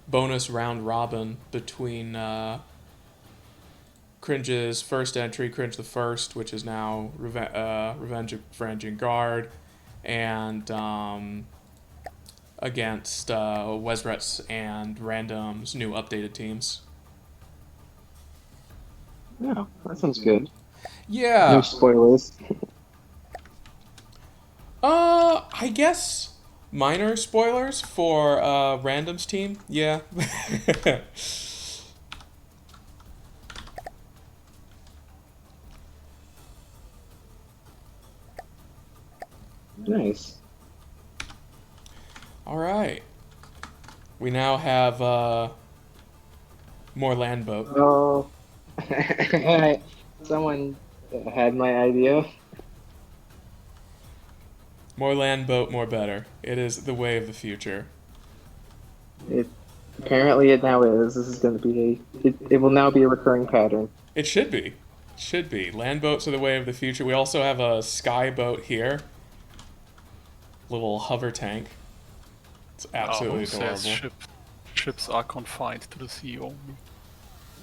bonus round robin between Kringe's first entry, Kringe the First, which is now Revenge of Varangian Guard, and against Wesrets and Random's new updated teams. Yeah, that sounds good. No Yeah. spoilers. I guess minor spoilers for Random's team. Yeah. Nice. All right. We now have more land boat. Oh, someone had my idea. More land boat, more better. It is the way of the future. It apparently it now is. This is going to be it will now be a recurring pattern. It should be. Should be. Land boats are the way of the future. We also have a sky boat here. Little hover tank. It's absolutely Who says adorable. ships are confined to the sea only?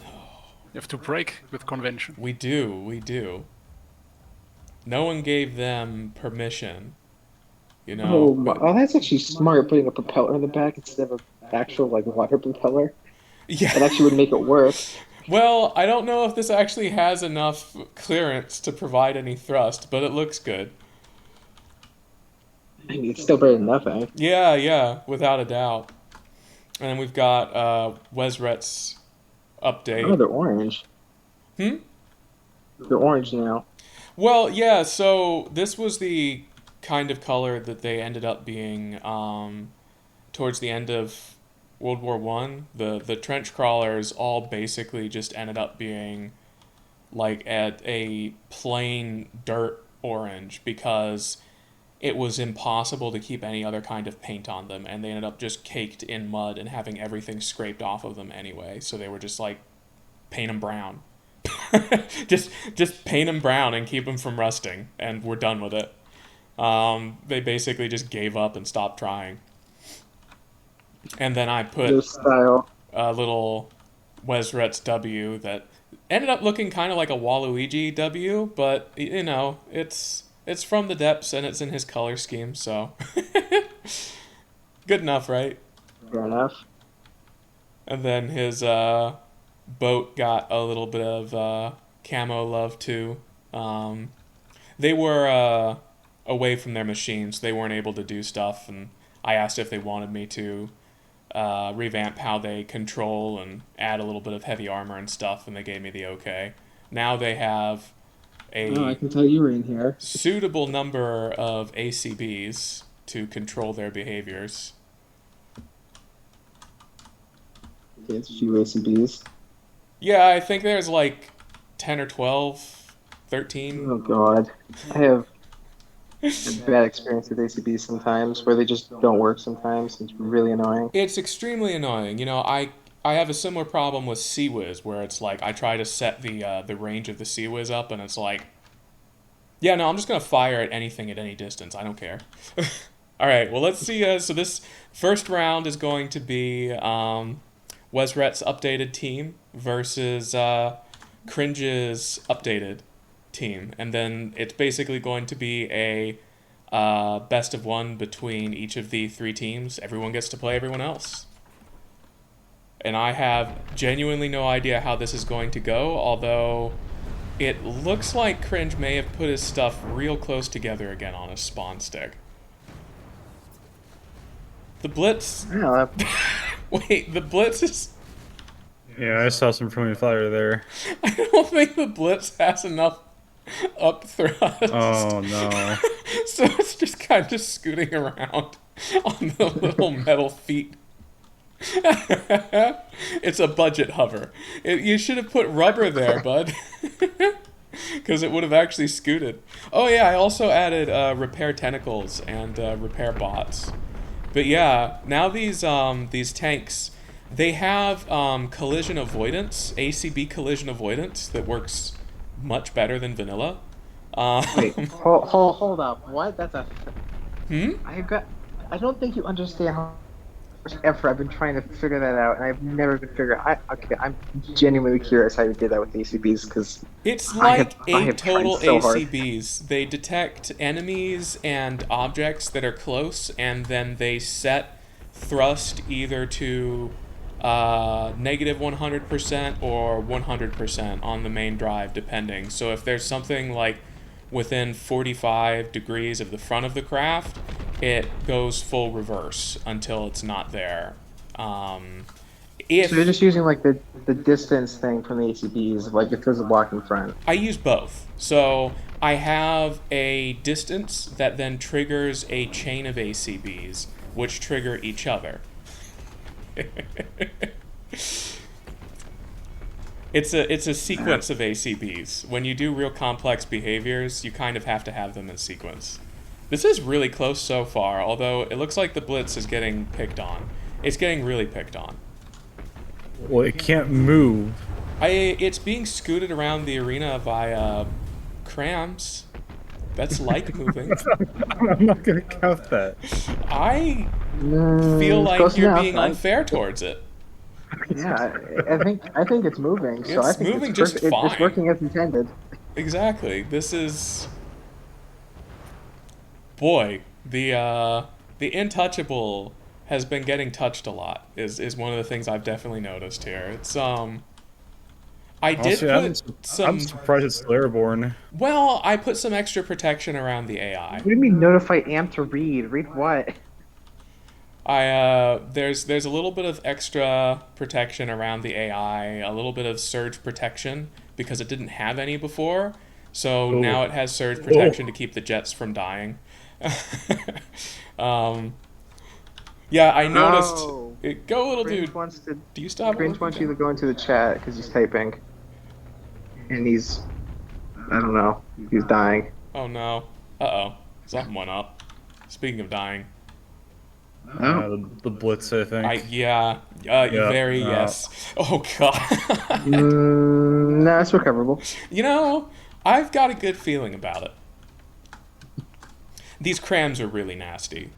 You have to break with convention. We do, we do. No one gave them permission, you know. Oh, that's actually smart. Putting a propeller in the back instead of an actual like water propeller. That Yeah. actually would make it work. Well, I don't know if this actually has enough clearance to provide any thrust, but it looks good. I mean, it's still better than nothing. Yeah, yeah, without a doubt. And then we've got Wesret's Oh, update. they're orange. Hmm? They're orange now. Well, yeah, so this was the kind of color that they ended up being towards the end of World War One. The trench crawlers all basically just ended up being like at a plain dirt orange because it was impossible to keep any other kind of paint on them, and they ended up just caked in mud and having everything scraped off of them anyway. So they were just like paint them brown. just paint them brown and keep them from rusting, and we're done with it. They basically just gave up and stopped trying. And then I Their put style. a little Wesrets W that ended up looking kind of like a Waluigi W, but you know, it's from the depths and it's in his color scheme, so good enough, right? Fair enough. And then his boat got a little bit of camo love too. They were away from their machines; they weren't able to do stuff, and I asked if they wanted me to revamp how they control and add a little bit of heavy armor and stuff, and they gave me the okay. Now they have Oh, I a can tell you were in here. suitable number of ACBs to control their behaviors. Okay, it's a few ACBs. Yeah, I think there's like 10 or 12, 13. Oh God, I have a bad experience with ACBs sometimes, where they just don't work sometimes. It's really annoying. It's extremely annoying. You know, I have a similar problem with Sea-Wiz where it's like I try to set the range of the Sea-Wiz up and it's like, yeah, no, I'm just gonna fire at anything at any distance. I don't care. All right, well let's see. So this first round is going to be Wesret's updated team versus Cringe's updated team, and then it's basically going to be a best of one between each of the three teams. Everyone gets to play everyone else. And I have genuinely no idea how this is going to go, although it looks like Cringe may have put his stuff real close together again on his spawn stick. The Blitz. Yeah, Wait, the Blitz is. Yeah, I saw some friendly fire there. I don't think the Blitz has enough up thrust. Oh no. So it's just kind of scooting around on the little metal feet. It's a budget hover. You should have put rubber there, bud. Because it would have actually scooted. Oh yeah, I also added repair tentacles and repair bots. But yeah, now these tanks, they have collision avoidance, ACB collision avoidance that works much better than vanilla. wait, hold up. What? That's a. Hmm? I got. I don't think you understand how forever. I've been trying to figure that out, and I've never been figured. Okay, I'm genuinely curious how you did that with ACBs because It's I have like I 8 have tried total so hard. ACBs. They detect enemies and objects that are close, and then they set thrust either to negative 100% or 100% on the main drive, depending. So if there's something like within 45 degrees of the front of the craft, it goes full reverse until it's not there. If So you're just using like the distance thing from the ACBs, like if there's a block in front. I use both. So I have a distance that then triggers a chain of ACBs, which trigger each other. It's a sequence of ACBs. When you do real complex behaviors, you kind of have to have them in sequence. This is really close so far, although it looks like the Blitz is getting picked on. It's getting really picked on. Well, it can't move. It's being scooted around the arena by crams. That's like moving. I'm not gonna count that. I feel It's like close you're enough. being unfair towards it. Yeah, I think it's moving. So It's I think moving it's, just it's fine. working as intended. Exactly. This is, boy, the Intouchable has been getting touched a lot. Is one of the things I've definitely noticed here. It's I did Honestly, put some. I'm surprised it's Slayer-born. Well, I put some extra protection around the AI. What do you mean notify AMP to read? Read what? There's a little bit of extra protection around the AI, a little bit of surge protection because it didn't have any before. So Ooh. now it has surge protection to keep the jets from dying. Yeah, I noticed. Oh. Go, little Cringe dude. wants to. Do you stop? Cringe wants you to go into the chat because he's typing, and he's. I don't know. He's dying. Oh no. Uh-oh. Something went up. Speaking of dying. The Blitz, I think. Yeah. Yeah, Very no. yes. Oh god. Nah, it's recoverable. You know, I've got a good feeling about it. These crams are really nasty.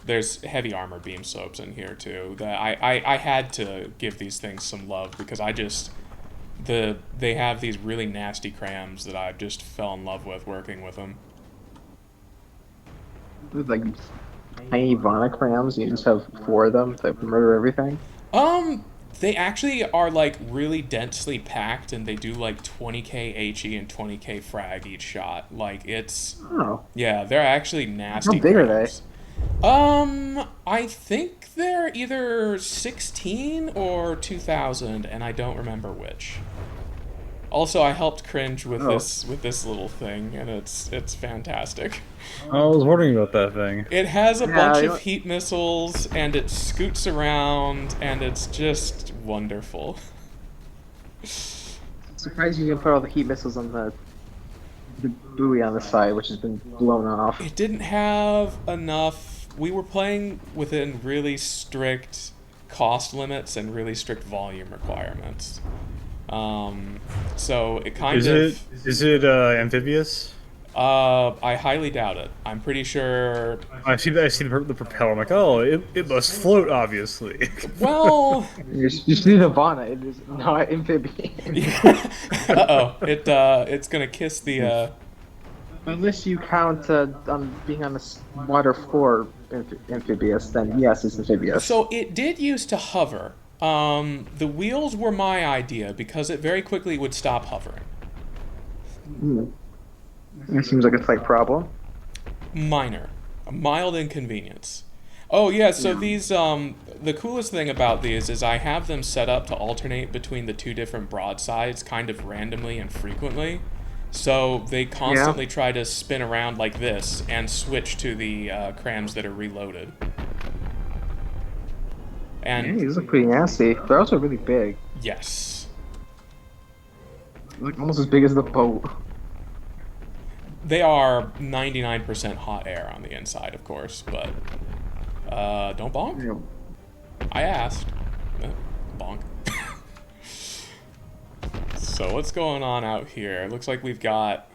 There's heavy armor beam slopes in here too. I had to give these things some love because they have these really nasty crams that I just fell in love with working with them. With like tiny Vonacrams, you just have 4 of them that murder everything. They actually are like really densely packed, and they do like 20k HE and 20k frag each shot. Like it's Oh, yeah, they're actually nasty. How big are crams. I think they're either 16 or 2000, and I don't remember which. Also, I helped Kringe with this little thing, and it's fantastic. I was wondering about that thing. It has a Yeah, bunch you of know- heat missiles, and it scoots around, and it's just wonderful. surprised you didn't put all the heat missiles on the buoy on the side, which has been blown off. It didn't have enough. We were playing within really strict cost limits and really strict volume requirements. So it kind Is it amphibious? I highly doubt it. I'm pretty sure. I see the propeller. I'm like, oh, it must float, obviously. Well, You just need a Vana. It is not amphibian. it's gonna kiss the. Unless you count on being on the water floor amphibious, then yes, it's amphibious. So it did used to hover. The wheels were my idea because it very quickly would stop hovering. It seems like a slight problem. Minor, a mild inconvenience. Oh yeah, so these the coolest thing about these is I have them set up to alternate between the 2 different broadsides kind of randomly and frequently. So they constantly try to spin around like this and switch to the crams that are reloaded. Yeah, And these look pretty nasty. They're also really big. yes, Like almost as big as the boat. they are 99% hot air on the inside, of course, but don't bonk. Yeah. I asked. Bonk. So what's going on out here? Looks like we've got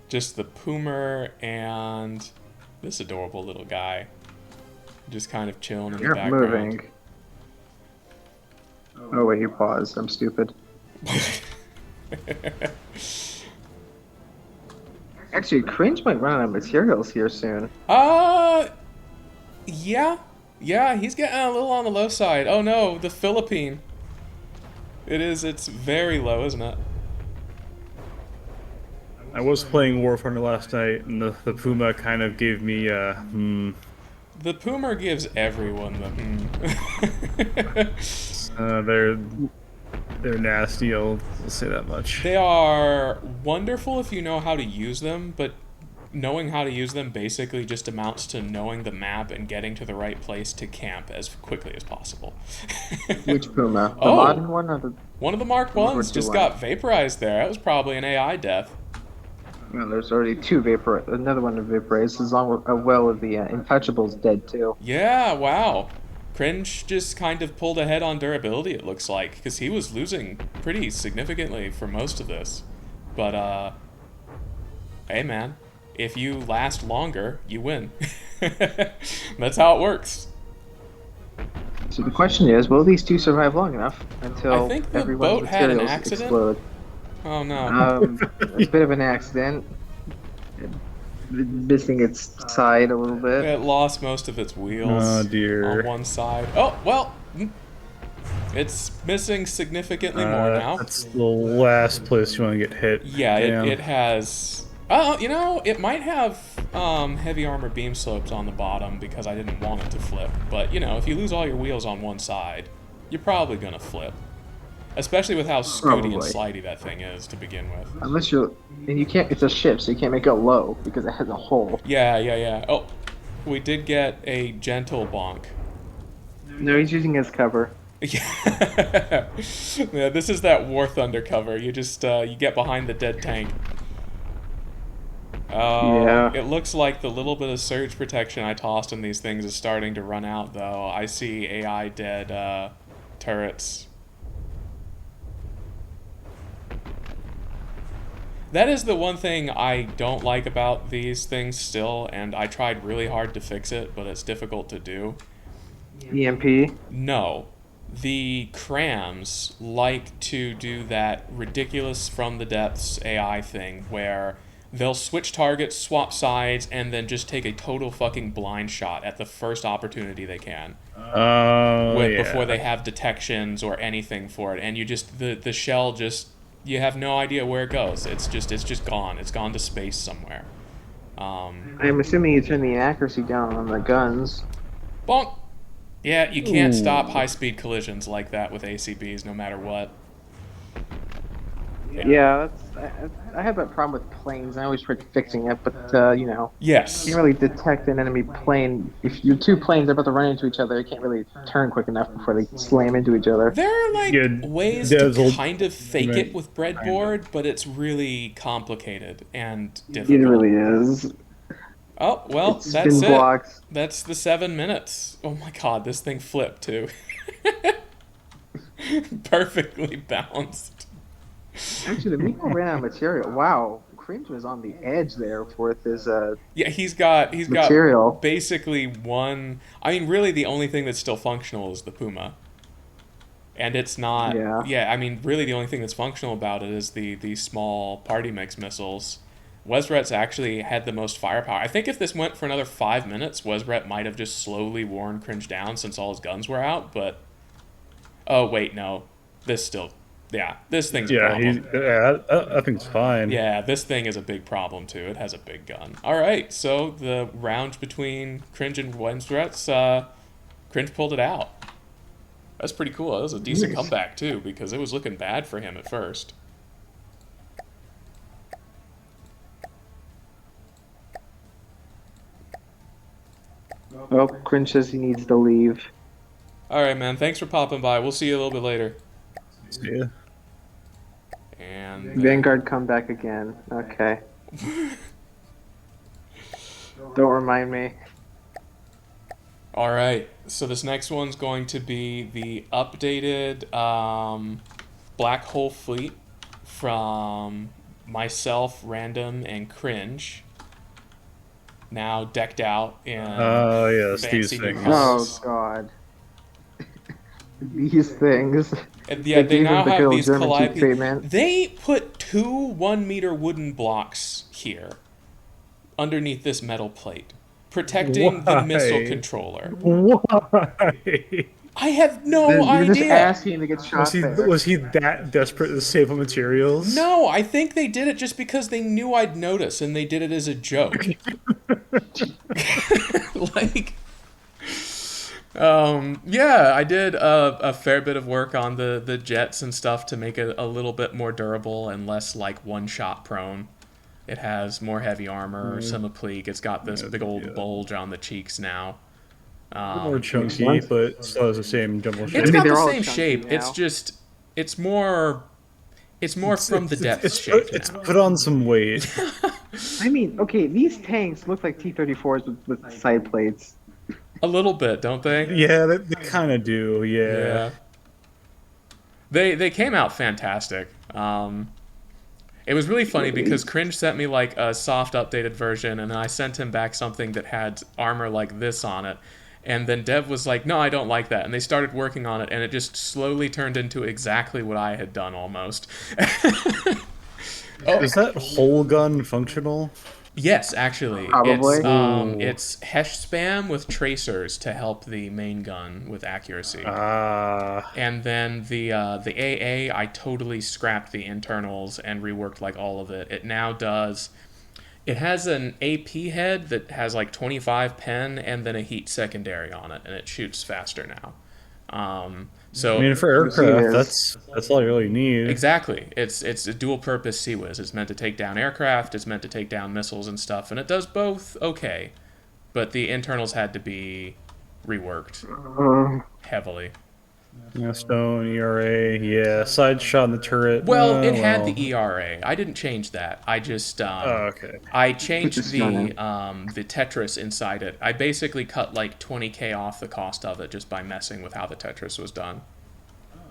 just the Poomer and This adorable little guy. Just kind of chilling in the You're background. moving. Oh wait, you paused. I'm stupid. Actually, Cringe might run out of materials here soon. Yeah. Yeah, he's getting a little on the low side. Oh no, the Philippine. It's very low, isn't it? I was playing War Thunder last night, and the Puma kind of gave me The Poomer gives everyone the they're nasty. I'll say that much. They are wonderful if you know how to use them, but knowing how to use them basically just amounts to knowing the map and getting to the right place to camp as quickly as possible. Which Puma? The Oh. modern one or the? One of the Mark World War Ones II just one. got vaporized there. That was probably an AI death. Well, there's already two vapor. Another one to vaporize. As well as the Intouchables dead too. Yeah, wow. Cringe just kind of pulled ahead on durability, it looks like, because he was losing pretty significantly for most of this. But, hey man, if you last longer, you win. That's how it works. So the question is, will these two survive long enough until I think the everyone's boat had an materials accident. explode? Oh no. A bit of an accident. Missing its side a little bit. It lost most of its wheels Oh, dear. on one side. Oh, well, it's missing significantly more now. That's the last place you want to get hit. Yeah, Damn. it has... it might have heavy armor beam slopes on the bottom because I didn't want it to flip. But, if you lose all your wheels on one side, you're probably going to flip. Especially with how scooty and Probably. slidey that thing is to begin with. Unless you're, and you can't. It's a ship, so you can't make it low because it has a hole. Yeah. Oh, we did get a gentle bonk. No, he's using his cover. Yeah. Yeah, this is that War Thunder cover. You just you get behind the dead tank. Yeah. It looks like the little bit of surge protection I tossed in these things is starting to run out, though. I see AI dead turrets. That is the one thing I don't like about these things still, and I tried really hard to fix it, but it's difficult to do. EMP. No. The crams like to do that ridiculous from the depths AI thing where they'll switch targets, swap sides, and then just take a total fucking blind shot at the first opportunity they can. Before they have detections or anything for it. And you just, the shell just, you have no idea where it goes. It's just gone. It's gone to space somewhere. I'm assuming you turn the accuracy down on the guns. Bonk! Yeah, you can't stop high-speed collisions like that with ACBs no matter what. Yeah, I have that problem with planes. I always try fixing it, but Yes. you can't really detect an enemy plane. If your two planes are about to run into each other, you can't really turn quick enough before they slam into each other. There are Yeah, ways there's to a- kind of fake right, it with breadboard, but it's really complicated and It difficult. really is. Oh, well, It's that's been it. blocked. That's the 7 minutes. Oh my god, this thing flipped too. Perfectly balanced. Actually, the Miko ran out of material. Wow, Cringe was on the edge there with his Yeah, he's got material. basically one. I mean, really, the only thing that's still functional is the Puma, and it's not. Yeah. I mean, really, the only thing that's functional about it is the small party mix missiles. Wesrets actually had the most firepower. I think if this went for another 5 minutes, Wesret might have just slowly worn Cringe down since all his guns were out. But oh wait, no, this thing's a problem. I think it's fine. Yeah, this thing is a big problem too. It has a big gun. All right, so the round between Cringe and Wesrets, Cringe pulled it out. That's pretty cool. That was a decent Nice. comeback too, because it was looking bad for him at first. Oh, Cringe says he needs to leave. All right, man. Thanks for popping by. We'll see you a little bit later. Yeah. And Vanguard come back again. Okay. Don't remind me. all right. So this next one's going to be the updated Black Hole Fleet from myself, Random, and Cringe. now decked out in Oh, yes, these fancy new things. colors. Oh god. These things. And yeah, they gave now him the good have old these German cheek Calliope. treatment. They put 2 1-meter wooden blocks here underneath this metal plate, protecting the missile Why? controller. Why? I have no You're just idea. asking to get shot there. Was he that desperate to save on materials? No, I think they did it just because they knew I'd notice, and they did it as a joke. Like, yeah, I did a fair bit of work on the jets and stuff to make it a little bit more durable and less like one-shot prone. It has more heavy armor, some applique. It's got this big old bulge on the cheeks now. More chunky, but still has the same jumble shape. It's got they're the all same chunky shape. It's now. just, it's more from the depths It's shape it's now. put on some weight. I mean, okay, these tanks look like T-34s with side plates. A little bit, don't they? Yeah, they kind of do. Yeah. They came out fantastic. It was really funny because Kringe sent me like a soft updated version, and then I sent him back something that had armor like this on it. And then Dev was like, no, I don't like that. And they started working on it, and it just slowly turned into exactly what I had done almost. Is that whole gun functional? Yes, actually. Probably. It's Hesh spam with tracers to help the main gun with accuracy. Ah. And then the AA, I totally scrapped the internals and reworked like all of it. It now does. It has an AP head that has like 25 pen and then a heat secondary on it, and it shoots faster now. So I mean, for aircraft, that's all you really need. exactly, it's a dual purpose CWIS. It's meant to take down aircraft. It's meant to take down missiles and stuff, and it does both okay. But the internals had to be reworked heavily. Yeah, stone, ERA, yeah, side shot in the turret. Well, it had the ERA. I didn't change that. I just Oh, okay. I changed the Interesting. the Tetris inside it. I basically cut like 20K off the cost of it just by messing with how the Tetris was done.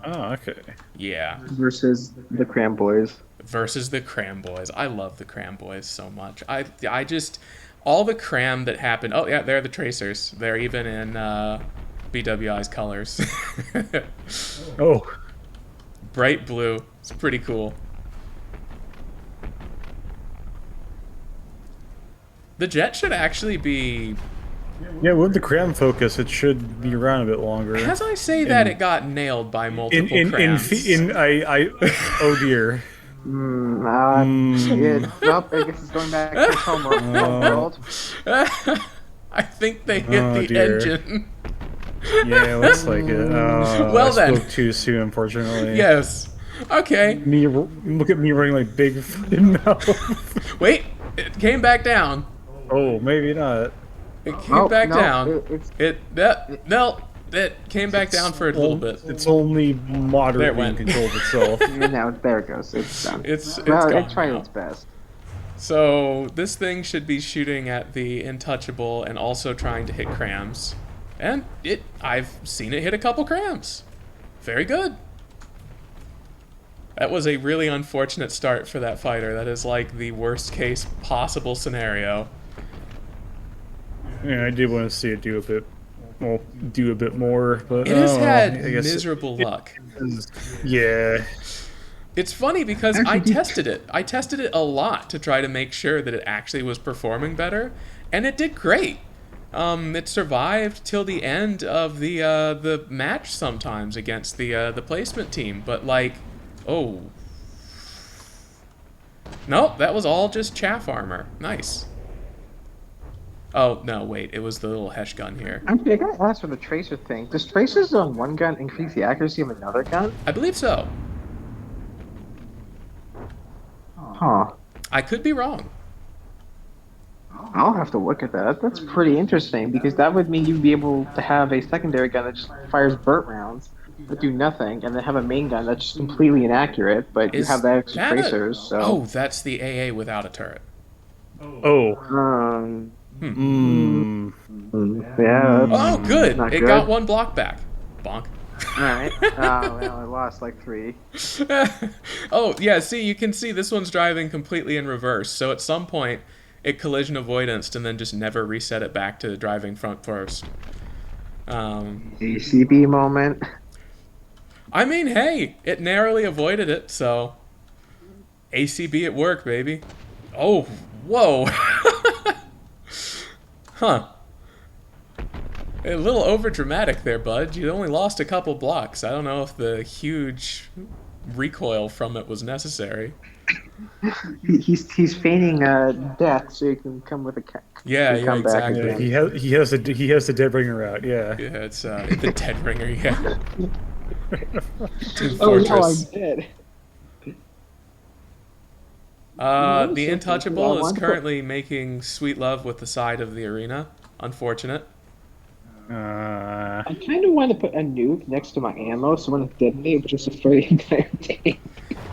Oh, okay. Yeah. Versus the Cram Boys. Versus the Cram Boys. I love the Cram Boys so much. I just all the cram that happened. Oh yeah, they're the tracers. They're even in BWI's colors. Oh, Bright blue. It's pretty cool. The jet should actually be. yeah. With the cram focus, it should be around a bit longer. As I say that, it got nailed by multiple crams. Oh dear. Yeah, well, I guess it's going back to its home world. I think they hit Oh, the dear. engine. Yeah, looks like it. Well I then. spoke too soon, unfortunately. Yes. Okay. Look at me running like big fucking mouth. Wait. It came back down. Oh, maybe not. It came back no, down. it's It came back down for a little bit. It's only There it moderately went. in control of itself. now there it goes. It's done. It's well, gone it tried now. its best. So this thing should be shooting at the Intouchable and also trying to hit crams. And I've seen it hit a couple crams. Very good. That was a really unfortunate start for that fighter. That is like the worst case possible scenario. Yeah, I did want to see it do a bit more, but It has oh, well, had I guess miserable luck. Yeah. It's funny because I tested it. I tested it a lot to try to make sure that it actually was performing better, and it did great. It survived till the end of the match sometimes against the placement team, but like, oh, nope, that was all just chaff armor. Nice. Oh no, wait, it was the little Hesh gun here. Actually, I gotta ask for the tracer thing. Does tracers on one gun increase the accuracy of another gun? I believe so. Huh. I could be wrong. I'll have to look at that. That's pretty interesting because that would mean you'd be able to have a secondary gun that just fires burnt rounds that do nothing, and then have a main gun that's just completely inaccurate, but you Is have the extra that a- tracers. So. Oh, that's the AA without a turret. Oh. Yeah. Oh, good. Not It good. got one block back. Bonk. All right. Oh, well, I lost like 3. Oh, yeah, see, you can see this one's driving completely in reverse. So at some point, it collision avoidanced and then just never reset it back to driving front first. ACB moment. I mean, hey, it narrowly avoided it, so ACB at work, baby. Oh, whoa. Huh. A little over dramatic there, bud. You only lost a couple blocks. I don't know if the huge recoil from it was necessary. He's feigning death so he can come with a Yeah, come back exactly. again. He has the dead ringer out. Yeah. Yeah, it's the Dead Ringer, yeah. Team Oh no, I'm Fortress. dead. The Intouchable is currently making sweet love with the side of the arena. Unfortunate. I kind of want to put a nuke next to my ammo, so when it detonates, it just destroy the entire thing.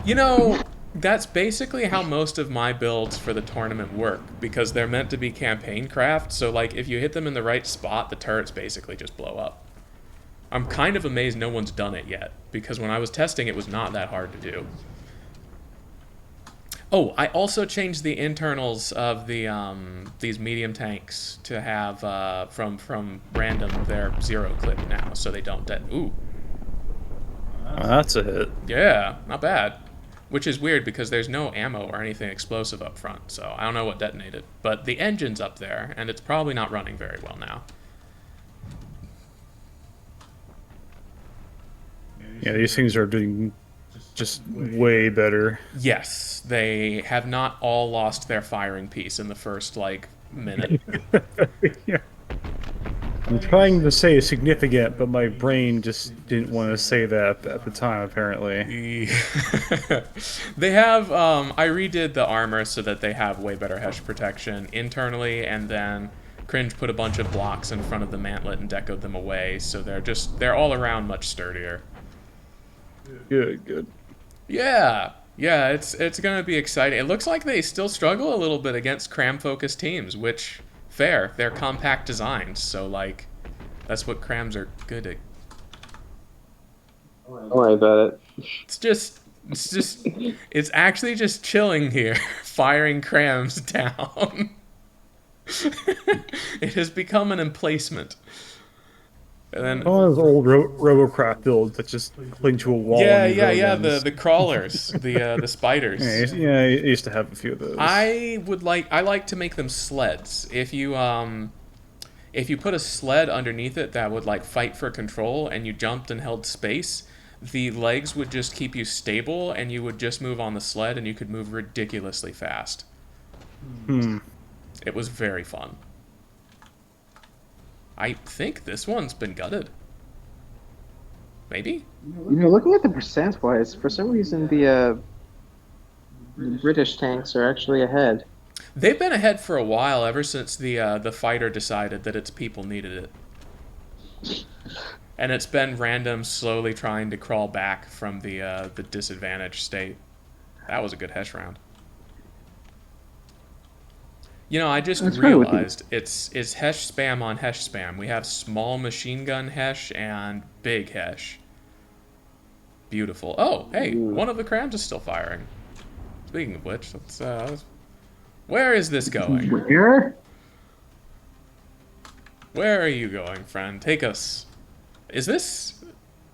You know, that's basically how most of my builds for the tournament work, because they're meant to be campaign craft, so like if you hit them in the right spot, the turrets basically just blow up. I'm kind of amazed no one's done it yet, because when I was testing it was not that hard to do. Oh, I also changed the internals of the these medium tanks to have from random their 0 clip now, so they don't ooh. That's a hit. Yeah, not bad. Which is weird because there's no ammo or anything explosive up front, so I don't know what detonated. But the engine's up there, and it's probably not running very well now. Yeah, these things are doing just way better. Yes, they have not all lost their firing piece in the first, like, minute. Yeah. I'm trying to say significant, but my brain just didn't want to say that at the time, apparently. They have, I redid the armor so that they have way better HESH protection internally, and then Kringe put a bunch of blocks in front of the mantlet and decoed them away, so they're all around much sturdier. Good. Yeah, it's gonna be exciting. It looks like they still struggle a little bit against cram-focused teams, which, fair, they're compact designs, so, like, that's what crams are good at. Don't worry about it. It's actually just chilling here, firing crams down. It has become an emplacement. And then, One of those old Robocraft builds that just cling to a wall. the crawlers, the spiders. Yeah, I used to have a few of those. I like to make them sleds. If you put a sled underneath it that would like fight for control, and you jumped and held space, the legs would just keep you stable, and you would just move on the sled, and you could move ridiculously fast. It was very fun. I think this one's been gutted. Maybe? You know, looking at the percent-wise, for some reason the British tanks are actually ahead. They've been ahead for a while, ever since the fighter decided that its people needed it. And it's been random slowly trying to crawl back from the disadvantaged state. That was a good HESH round. You know, I just realized it's HESH spam on HESH spam. We have small machine gun HESH and big HESH. Beautiful. Oh, hey, one of the crams is still firing. Speaking of which, where is this going? Where? Where are you going, friend? Take us. Is this...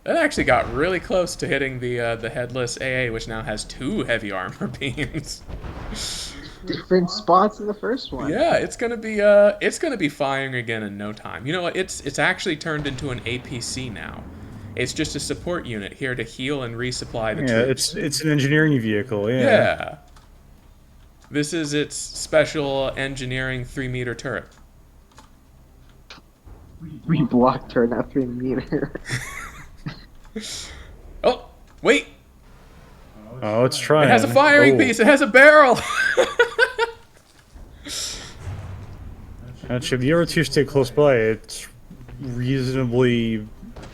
That actually got really close to hitting the headless AA, which now has 2 heavy armor beams. Different spots in the first one. Yeah, it's gonna be firing again in no time. You know what? It's actually turned into an APC now. It's just a support unit here to heal and resupply the troops. It's an engineering vehicle. Yeah. This is its special engineering 3-meter turret. 3 block turret, not 3 meter. Oh, wait! Oh, it's trying. It has a firing piece. It has a barrel. Actually, if the other 2 stay close by, it's reasonably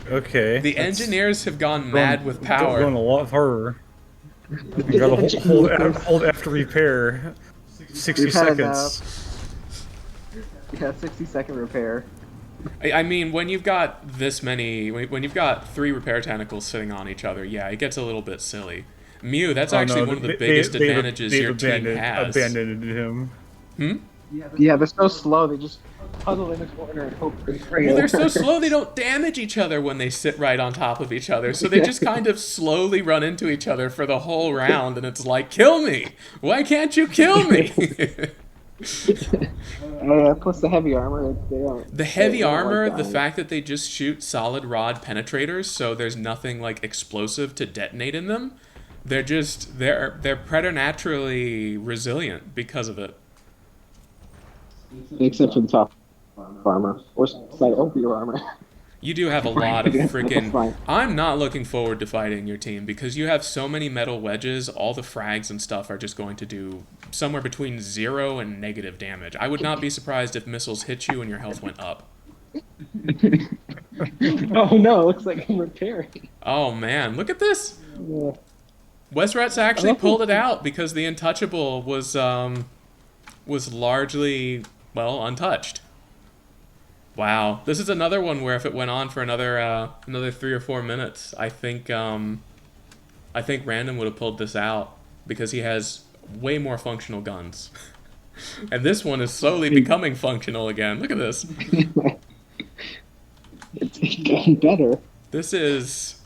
okay. The engineers have gone mad with power. Going a lot harder. You gotta hold after repair. 60 seconds. Yeah, 60-second repair. I mean, when you've got this many, when you've got 3 repair tentacles sitting on each other, yeah, it gets a little bit silly. Mew, that's actually one of the biggest advantages your team has. Abandoned him. Yeah, they're so slow. They just puzzle in the corner and hope for the Well, they're so slow they don't damage each other when they sit right on top of each other. So they just kind of slowly run into each other for the whole round, and it's like, kill me! Why can't you kill me? Plus the heavy armor, they don't. The heavy they don't armor, like the dying. fact that they just shoot solid rod penetrators, so there's nothing like explosive to detonate in them. They're preternaturally resilient because of it. Except for the top armor or slight over armor. You do have a lot of That's freaking. fine. I'm not looking forward to fighting your team because you have so many metal wedges. All the frags and stuff are just going to do somewhere between 0 and negative damage. I would not be surprised if missiles hit you and your health went up. Oh no, it looks like I'm repairing. Oh man, look at this! Yeah. Wesrets actually pulled it out because the Intouchable was largely, well, untouched. Wow, this is another one where if it went on for another 3 or 4 minutes, I think Random would have pulled this out because he has way more functional guns, and this one is slowly becoming functional again. Look at this. It's getting better. This is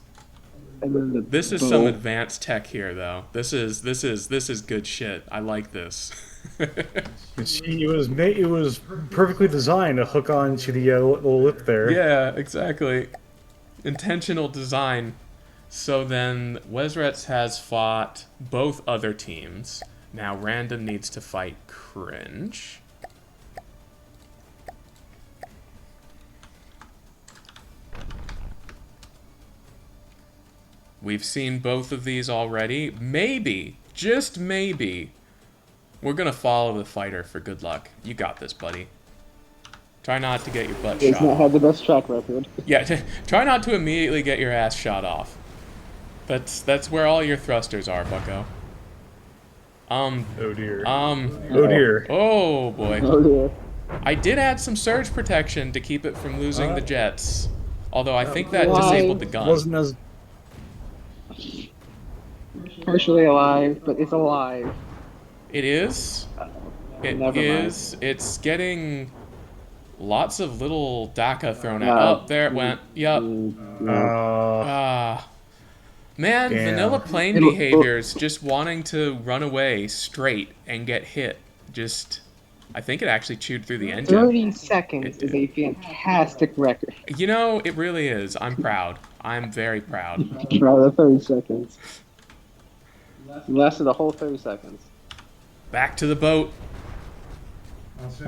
And then the this is bow. some advanced tech here, though. This is good shit. I like this. You see, it was perfectly designed to hook onto the little lip there. Yeah, exactly. Intentional design. So then Wesrets has fought both other teams. Now Random needs to fight Kringe. We've seen both of these already. Maybe, just maybe, we're gonna follow the fighter for good luck. You got this, buddy. Try not to get your butt He's shot. not had the best track record. Yeah, try not to immediately get your ass shot off. That's where all your thrusters are, bucko. Oh dear. Oh dear. Oh boy. Oh dear. I did add some surge protection to keep it from losing the jets. Although I think that Why? disabled the gun. Wasn't as Partially alive, but it's alive. It is. It Never is. It's getting lots of little DACA thrown out. No. Oh, there it went. Yup. Ah. Man, Damn. vanilla plane It'll- behaviors, just wanting to run away straight and get hit. Just, I think it actually chewed through the engine. 30 seconds is a fantastic record. You know, it really is. I'm proud. I'm very proud. Try the 30 seconds. It lasted the whole 30 seconds. Back to the boat.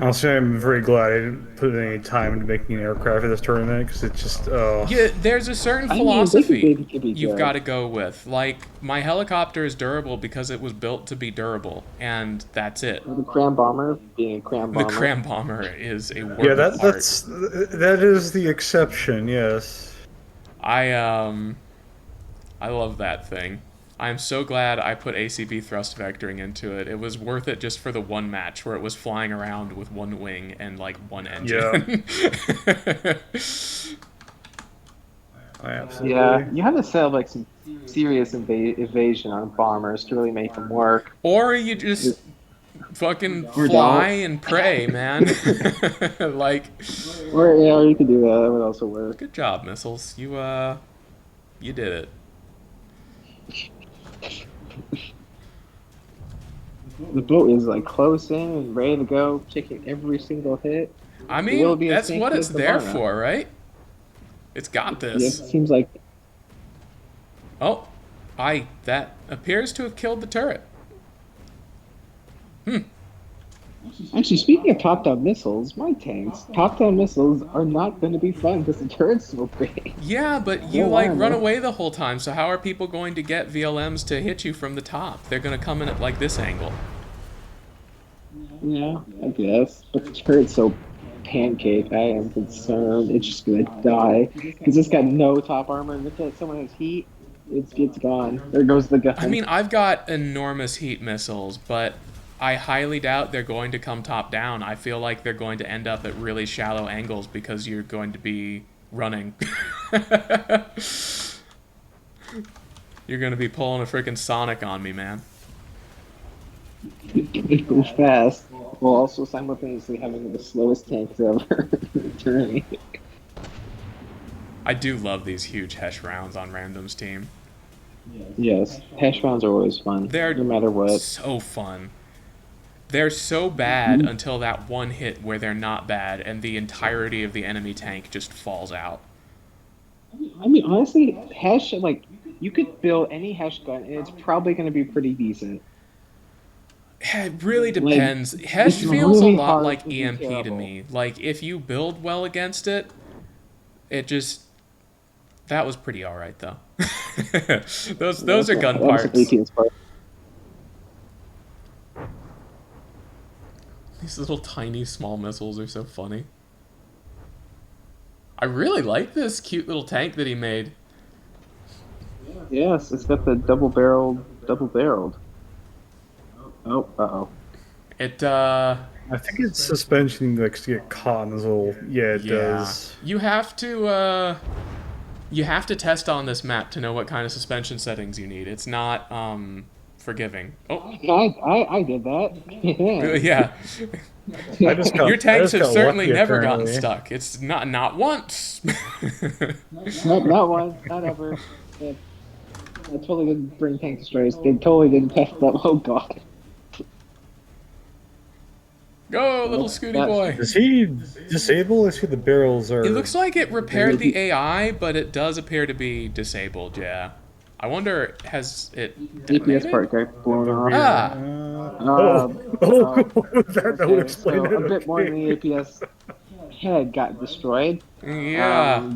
I'll say I'm very glad I didn't put any time into making an aircraft for this tournament because it's just Yeah, there's a certain I mean, philosophy this could be you've good. got to go with. Like, my helicopter is durable because it was built to be durable, and that's it. The Cram Bomber being a Cram The Bomber. Cram Bomber is a work yeah. of art. That is the exception. Yes. I love that thing. I'm so glad I put ACV thrust vectoring into it. It was worth it just for the one match where it was flying around with one wing and like one engine. Absolutely. Yeah, you have to set up like some serious evasion on bombers to really make them work. Or you just fucking Or fly don't. and pray, man. Like, Or yeah, you could do that. That would also work. good job, missiles. You did it. The boat is like close in and ready to go, taking every single hit. I It will mean, be a that's sink what it's with the there bomber. for, right? It's got It this. seems like Oh, that appears to have killed the turret. actually speaking of top-down missiles, my tanks top-down missiles are not going to be fun because the turret's so big. Yeah, but you Yeah, like why, run man? away the whole time. So how are people going to get VLMs to hit you from the top? They're going to come in at like this angle. Yeah, I guess. But the turret's so pancake, I am concerned it's just going to die because it's got no top armor, and if someone has heat, it's gone. There goes the gun. I mean, I've got enormous heat missiles, but I highly doubt they're going to come top down. I feel like they're going to end up at really shallow angles because you're going to be running. You're going to be pulling a freaking Sonic on me, man. It goes fast. while also simultaneously having the slowest tanks ever turning. I do love these huge Hesh rounds on Random's team. Yes, hash rounds are always fun, They're no matter what. so fun. They're so bad until that one hit where they're not bad and the entirety of the enemy tank just falls out. I mean, honestly, hash like you could build any hash gun, and it's probably going to be pretty decent. It really depends. Hesh it's feels a really lot hard like to be EMP to terrible. me. Like, if you build well against it, it just... That was pretty alright, though. those are gun That was parts. an 18 part. These little tiny small missiles are so funny. I really like this cute little tank that he made. Yes, it's got the double-barreled. Oh, uh-oh. It, I think its suspension likes to get caught in this little. Yeah, it does. You have to test on this map to know what kind of suspension settings you need. It's not, forgiving. Oh. I did that. Yeah. I just got, Your tanks have certainly lucky, never apparently. gotten stuck. It's not once. Not once, not ever. I totally didn't bring tank destroyers. They totally didn't test them. Oh god. Go, little Scooty boy. Is he disabled? I see the barrels are. It looks like it repaired the AI, but it does appear to be disabled, yeah. I wonder, has it DPS part detonated? got blown off. Ah! That would explain so it. a bit more than the APS head got destroyed. Yeah.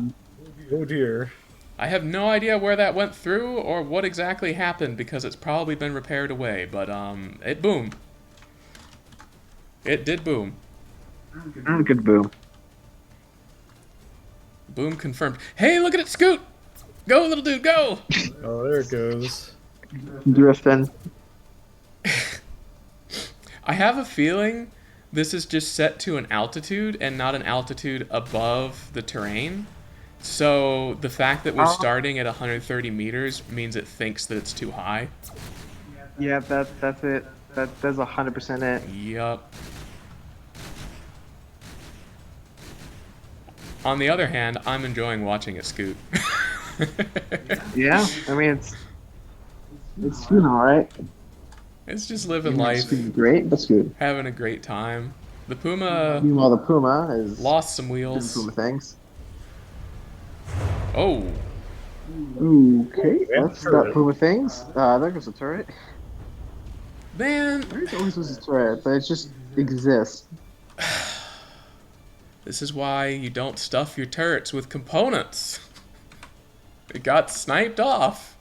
Oh dear. I have no idea where that went through or what exactly happened because it's probably been repaired away, but it boomed. It did boom. Good boom. Boom confirmed. Hey, look at it scoot! Go, little dude, go! Oh, there it goes. Drifting. I have a feeling this is just set to an altitude and not an altitude above the terrain. So the fact that we're starting at 130 meters means it thinks that it's too high. Yeah, that's it. That's 100% it. Yup. On the other hand, I'm enjoying watching it scoot. Yeah, I mean it's doing alright. It's just living life, Great, that's good. having a great time. The Puma Meanwhile, the Puma is lost some doing wheels. Puma things. Oh, Okay, that's got Puma things. There goes the turret. man. There's always was a turret, but it just exists. This is why you don't stuff your turrets with components. It got sniped off.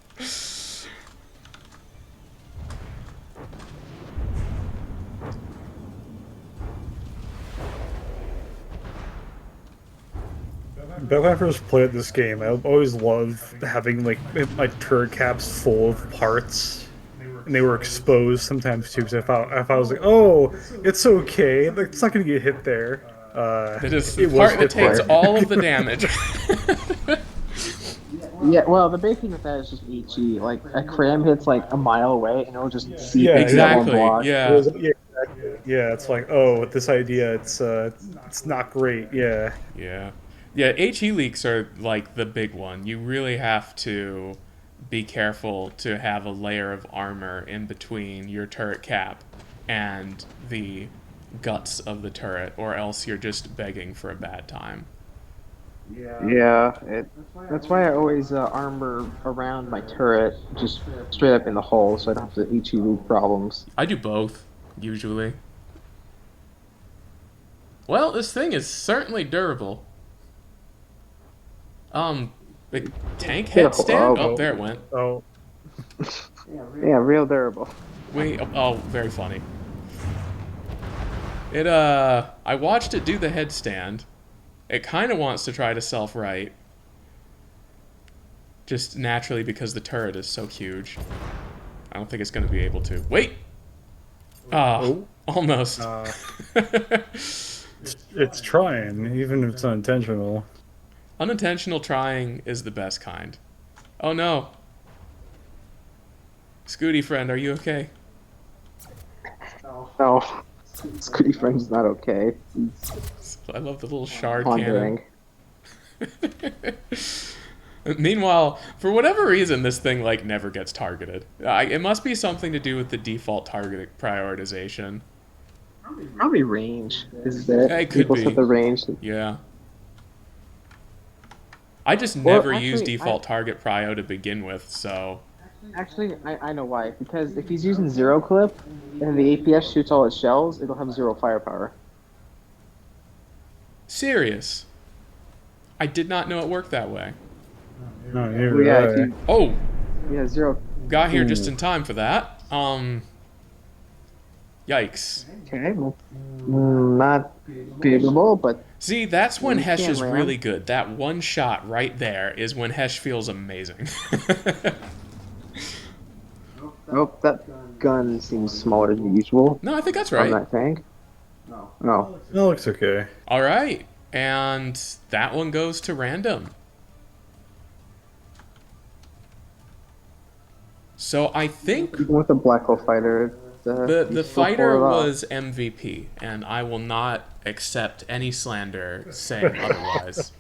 Back when I first played this game, I always loved having like my turret caps full of parts, and they were exposed sometimes too. Because if I was like, oh, it's okay, like it's not gonna get hit there. It is the it was part that hit takes there. all of the damage. Yeah, well, the big thing with that is just HE. Like, a cram hits like a mile away, and it'll just see Yeah, exactly. block. Yeah. Yeah, exactly. Yeah, it's like, oh, with this idea, it's not great. Yeah. Yeah. Yeah, HE leaks are like the big one. You really have to be careful to have a layer of armor in between your turret cap and the guts of the turret, or else you're just begging for a bad time. Yeah, that's why I always armor around my turret, just straight up in the hole, so I don't have to HE loop problems. I do both, usually. Well, this thing is certainly durable. The tank headstand? Oh, there it went. Oh, Yeah, real durable. Wait, oh, very funny. I watched it do the headstand. It kind of wants to try to self-right. Just naturally because the turret is so huge. I don't think it's going to be able to. Wait! Oh, almost. it's trying, even if it's unintentional. Unintentional trying is the best kind. Oh no. Scooty friend, are you okay? No. Scooty Friend's not okay. He's I love the little shard pondering. cannon. Meanwhile, for whatever reason, this thing like never gets targeted. It must be something to do with the default target prioritization. Probably range. Is it? It could People be. set the range. Yeah. I just Well, never actually, use default target prio to begin with, so Actually, I know why. Because if he's using zero clip and the APS shoots all its shells, it'll have zero firepower. serious. I did not know it worked that way. No, you're Well, yeah, right. if you Oh, yeah zero. got here just in time for that. Yikes. Okay, well, not favorable, but See, that's when You Hesh can't is ram. really good. That one shot right there is when Hesh feels amazing. oh, that gun seems smaller than usual No, I think that's on right. that tank. No. That looks okay. All right. And that one goes to random. So I think Even with the Black Hole Fighter, the you still fighter pull it off. was MVP, and I will not accept any slander saying otherwise.